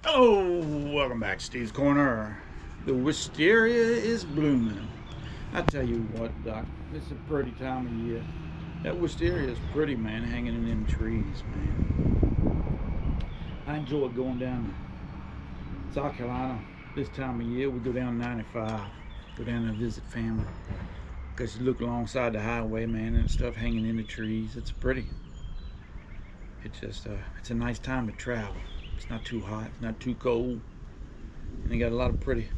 Oh, welcome back, Steve's Corner. The wisteria is blooming. I tell you what, Doc, this is a pretty time of year. That wisteria is pretty, man, hanging in them trees, man. I enjoy going down to South Carolina this time of year. We go down 95, go down and visit family. Because you look alongside the highway, man, and stuff hanging in the trees. It's pretty. It's a nice time to travel. It's not too hot, it's not too cold. And you got a lot of pretty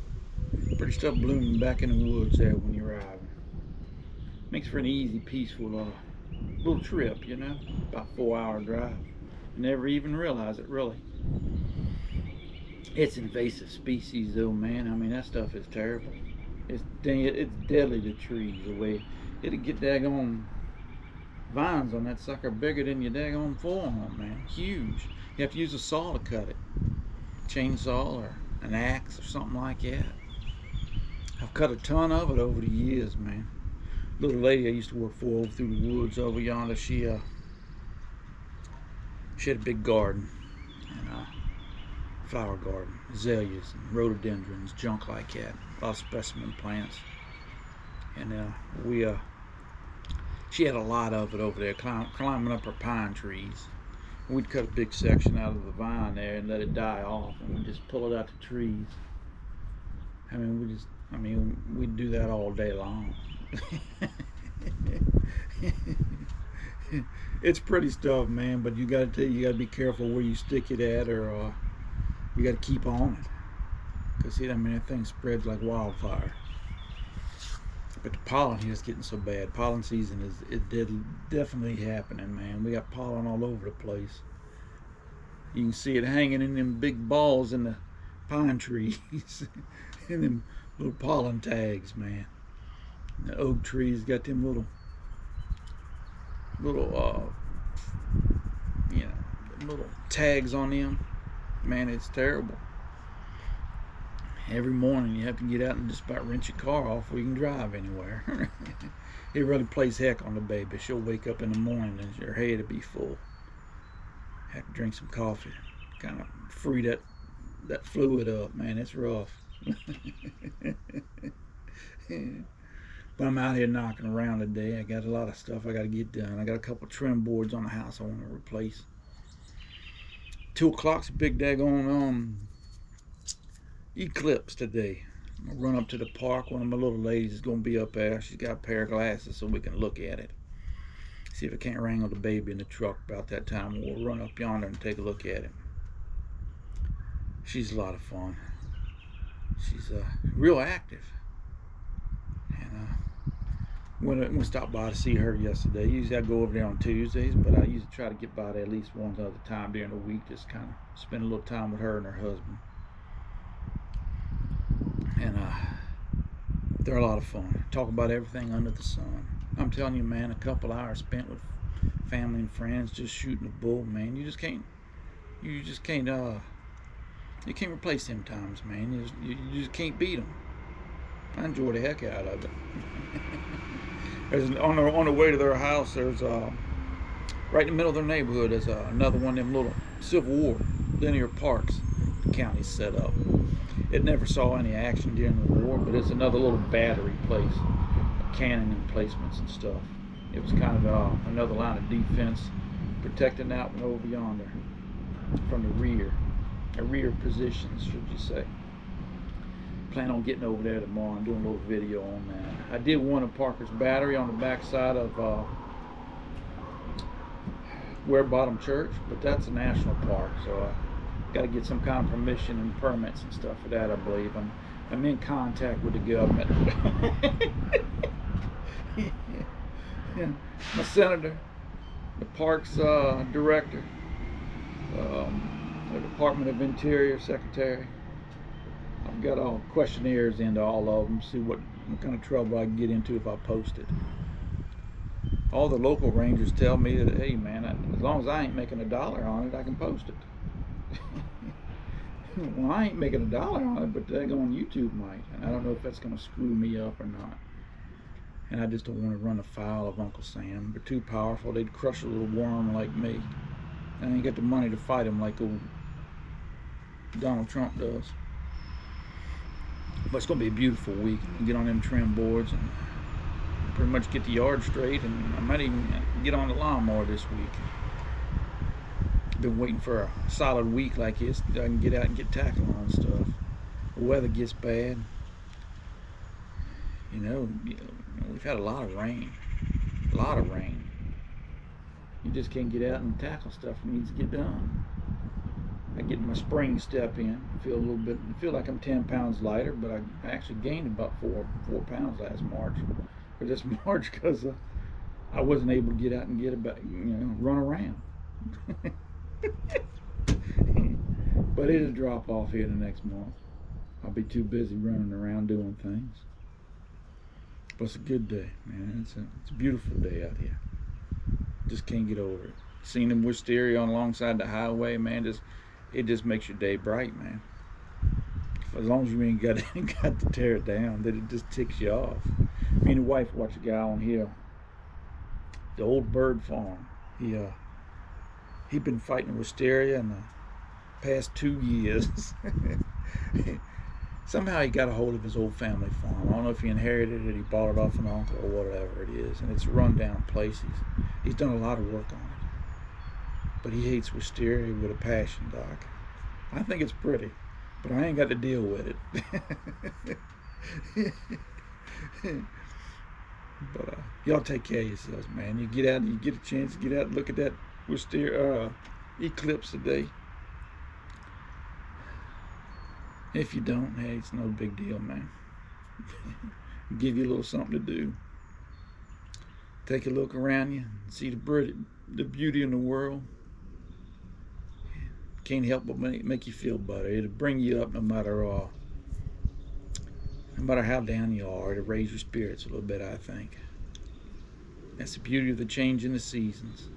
stuff blooming back in the woods there when you're riding. Makes for an easy, peaceful little trip, you know, about 4 hour drive. You never even realize it, really. It's invasive species, though, man. I mean, that stuff is terrible. It's deadly to trees. The way it'll get daggone vines on that sucker bigger than your daggone forearm, man. Huge. You have to use a saw to cut it, chainsaw or an axe or something like that. I've cut a ton of it over the years, man. Little lady I used to work for over through the woods over yonder, she had a big garden and flower garden, azaleas and rhododendrons, junk like that. A lot of specimen plants, and she had a lot of it over there, climbing up her pine trees. We'd cut a big section out of the vine there and let it die off, and we'd just pull it out the trees. We'd do that all day long. It's pretty stuff, man, but you gotta be careful where you stick it at, or you gotta keep on it. Cause see, that thing spreads like wildfire. But the pollen here is getting so bad. Pollen season is definitely happening, man. We got pollen all over the place. You can see it hanging in them big balls in the pine trees, and them little pollen tags, man. And the oak trees got them little little tags on them. Man, it's terrible. Every morning you have to get out and just about rinse your car off before you can drive anywhere. It really plays heck on the baby. She'll wake up in the morning and her head will be full. Have to drink some coffee, kind of free that fluid up, man. It's rough. But I'm out here knocking around today. I got a lot of stuff I got to get done. I got a couple trim boards on the house I want to replace. 2 o'clock's a big daggone eclipse today. I'm gonna run up to the park. One of my little ladies is gonna be up there. She's got a pair of glasses so we can look at it. See if I can't wrangle the baby in the truck about that time. We'll run up yonder and take a look at it. She's a lot of fun. She's real active. And went to stop by to see her yesterday. Usually I go over there on Tuesdays, but I usually try to get by there at least one other time during the week. Just kind of spend a little time with her and her husband. And they're a lot of fun. Talk about everything under the sun. I'm telling you, man, a couple hours spent with family and friends just shooting a bull, man. You can't replace them times, man. You just can't beat them. I enjoy the heck out of it. On the way to their house, there's right in the middle of their neighborhood, there's another one of them little Civil War linear parks the county's set up. It never saw any action during the war, but it's another little battery place, cannon emplacements and stuff. It was kind of another line of defense, protecting that one over yonder from the rear, a rear positions, should you say. Plan on getting over there tomorrow and doing a little video on that. I did one of Parker's Battery on the back side of Ware Bottom Church, but that's a national park, so I got to get some kind of permission and permits and stuff for that, I believe. I'm in contact with the government. Yeah. My senator, the parks director, the Department of Interior secretary. I've got all questionnaires into all of them, see what kind of trouble I can get into if I post it. All the local rangers tell me that, hey man, as long as I ain't making $1 on it, I can post it. Well, I ain't making $1 on it, but they go on YouTube might. And I don't know if that's going to screw me up or not. And I just don't want to run afoul of Uncle Sam. They're too powerful. They'd crush a little worm like me. I ain't got the money to fight them like old Donald Trump does. But it's going to be a beautiful week. And get on them trim boards and pretty much get the yard straight. And I might even get on the lawnmower this week. Been waiting for a solid week like this so I can get out and get tackling on stuff. The weather gets bad. We've had a lot of rain. A lot of rain. You just can't get out and tackle stuff that needs to get done. I get my spring step in. Feel like I'm 10 pounds lighter, but I actually gained about 4 pounds last March. Or this March because I wasn't able to get out and run around. But it'll drop off here the next month. I'll be too busy running around doing things. But it's a good day, man. It's a beautiful day out here. Just can't get over it. Seeing them Wisteria on alongside the highway, man, it just makes your day bright, man. As long as you ain't got to tear it down, that it just ticks you off. Me and the wife watched a guy on here, the old bird farm. He'd been fighting Wisteria in the past 2 years. Somehow he got a hold of his old family farm. I don't know if he inherited it, he bought it off an uncle or whatever it is, and it's a run-down place. He's done a lot of work on it. But he hates Wisteria with a passion, Doc. I think it's pretty, but I ain't got to deal with it. But y'all take care of yourselves, man. You get out and you get a chance to get out and look at that Wisteria eclipse today. If you don't, hey, it's no big deal, man. Give you a little something to do. Take a look around you, see the beauty in the world. Can't help but make you feel better. It'll bring you up no matter how down you are. It'll raise your spirits a little bit, I think. That's the beauty of the change in the seasons.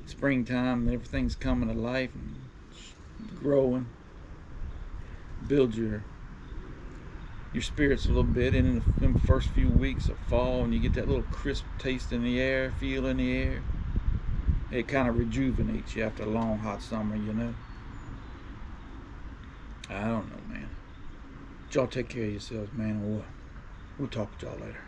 Springtime, everything's coming to life and growing. Build your spirits a little bit. And in the first few weeks of fall, when you get that little crisp taste in the air, feel in the air, it kind of rejuvenates you after a long hot summer, I don't know, man. Y'all take care of yourselves, man, and we'll talk to y'all later.